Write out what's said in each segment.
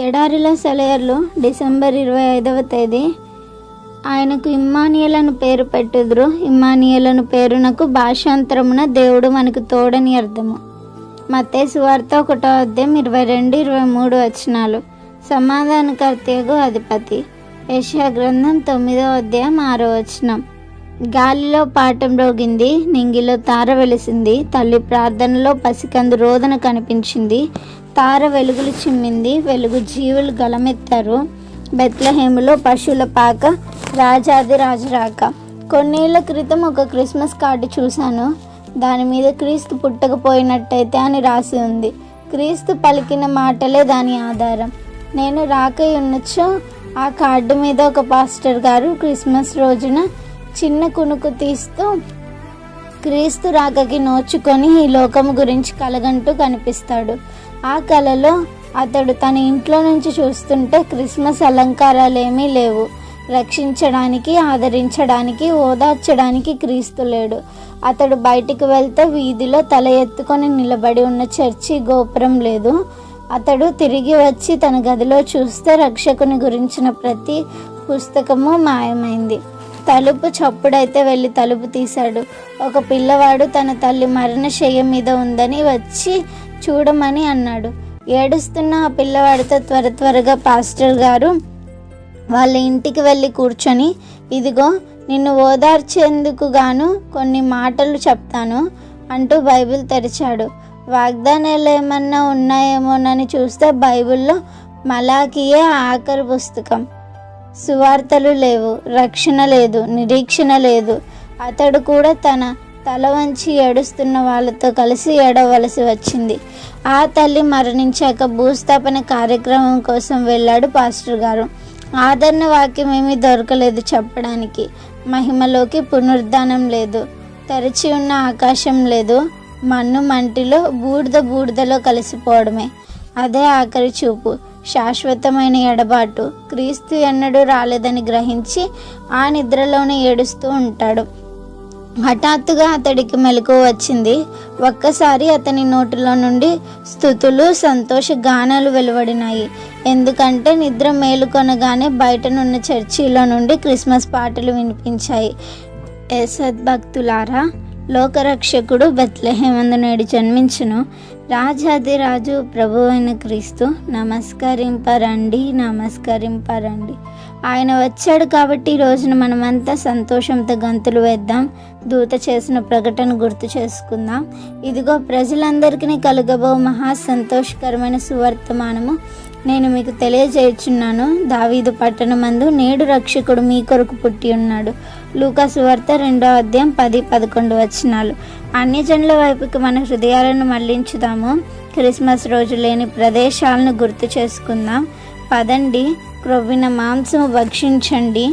ఎడారిలో సెలయర్లు డిసెంబర్ 25వ తేదీ. ఆయనకు ఇమ్మానియేల్ అని పేరు పెట్టుదురు. ఇమ్మానియేల్ అను పేరునకు భాషాంతరమున దేవుడు మనకు తోడని అర్థము. మత్తయి సువార్త 1వ అధ్యాయం 22-23 వచనాలు. సమాధానకర్తయగు అధిపతి. యెషయా గ్రంథం 9వ అధ్యాయం 6వ వచనం. గాలిలో పాఠం రోగింది, నింగిలో తార వెలిసింది, తల్లి ప్రార్థనలో పసికందు రోదన కనిపించింది, తార వెలుగులు చిమ్మింది, వెలుగు జీవులు గలమెత్తారు, బెత్లెహేములో పశువుల పాక, రాజాది రాజు రాక. కొన్నేళ్ల క్రితం ఒక క్రిస్మస్ కార్డు చూశాను. దాని మీద క్రీస్తు పుట్టకపోయినట్టయితే అని రాసి ఉంది. క్రీస్తు పలికిన మాటలే దాని ఆధారం. నేను రాకై ఉన్నచో ఆ కార్డు మీద ఒక పాస్టర్ గారు క్రిస్మస్ రోజున చిన్న కునుకు తీస్తూ క్రీస్తు రాకకి నోచుకొని ఈ లోకము గురించి కలగంటూ కనిపిస్తాడు. ఆ కలలో అతడు తన ఇంట్లో నుంచి చూస్తుంటే క్రిస్మస్ అలంకారాలు ఏమీ లేవు. రక్షించడానికి, ఆదరించడానికి, ఓదార్చడానికి క్రీస్తు లేడు. అతడు బయటికి వెళ్తే వీధిలో తల ఎత్తుకొని నిలబడి ఉన్న చర్చి గోపురం లేదు. అతడు తిరిగి వచ్చి తన గదిలో చూస్తే రక్షకుని గురించిన ప్రతి పుస్తకము మాయమైంది. తలుపు చప్పుడైతే వెళ్ళి తలుపు తీశాడు. ఒక పిల్లవాడు తన తల్లి మరణశయ్య మీద ఉందని వచ్చి చూడమని అన్నాడు. ఏడుస్తున్న ఆ పిల్లవాడితో త్వరగా పాస్టర్ గారు వాళ్ళ ఇంటికి వెళ్ళి కూర్చొని, ఇదిగో నిన్ను ఓదార్చేందుకు గాను కొన్ని మాటలు చెప్తాను అంటూ బైబిల్ తెరిచాడు. వాగ్దానాలు ఏమన్నా ఉన్నాయేమోనని చూస్తే బైబిల్లో మలాకీయే ఆఖరి పుస్తకం. సువార్తలు లేవు, రక్షణ లేదు, నిరీక్షణ లేదు. అతడు కూడా తన తల వంచి ఏడుస్తున్న వాళ్ళతో కలిసి ఏడవలసి వచ్చింది. ఆ తల్లి మరణించాక భూస్థాపన కార్యక్రమం కోసం వెళ్ళాడు పాస్టర్ గారు. ఆదరణ వాక్యం ఏమీ దొరకలేదు చెప్పడానికి. మహిమలోకి పునరుద్ధానం లేదు, తెరిచి ఉన్న ఆకాశం లేదు, మన్ను మంటిలో బూడిదలో కలిసిపోవడమే. అదే ఆఖరి చూపు, శాశ్వతమైన ఎడబాటు. క్రీస్తు ఎన్నడూ రాలేదని గ్రహించి ఆ నిద్రలోనే ఏడుస్తూ ఉంటాడు. హఠాత్తుగా అతడికి మెలకువ వచ్చింది. ఒక్కసారి అతని నోటిలో నుండి స్తుతులు, సంతోష గానాలు వెలువడినాయి. ఎందుకంటే నిద్ర మేలుకొనగానే బయటనున్న చర్చిలో నుండి క్రిస్మస్ పాటలు వినిపించాయి. సద్భక్తులారా, లోకరక్షకుడు బెత్లెహేమందు నేడు జన్మించును. రాజాదిరాజు ప్రభువైన క్రీస్తు నమస్కరింపరండి. ఆయన వచ్చాడు కాబట్టి ఈ రోజున మనమంతా సంతోషంతో గంతులు వేద్దాం. దూత చేసిన ప్రకటన గుర్తు చేసుకుందాం. ఇదిగో ప్రజలందరికీ కలుగబో మహా సంతోషకరమైన సువర్తమానము నేను మీకు తెలియజేయుచున్నాను. దావీదు పట్టణమందు నేడు రక్షకుడు మీ కొరకు పుట్టి ఉన్నాడు. లూకా సువార్త 2వ అధ్యాయం 10-11 వచనాలు. అన్యజనుల వైపుకి మన హృదయాలను మళ్లించుదాము. క్రిస్మస్ రోజు లేని ప్రదేశాలను గుర్తు చేసుకుందాం. పదండి, క్రొవ్విన మాంసము భక్షించండి,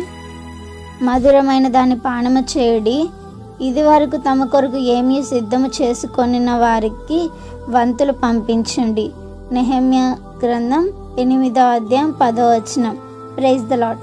మధురమైన దాని పానము చేయుడి. ఇది వరకు తమ కొరకు ఏమీ సిద్ధము చేసుకొనిన వారికి వంతులు పంపించండి. నెహెమ్యా గ్రంథం 8వ అధ్యాయం 10వ వచనం. Praise the lord.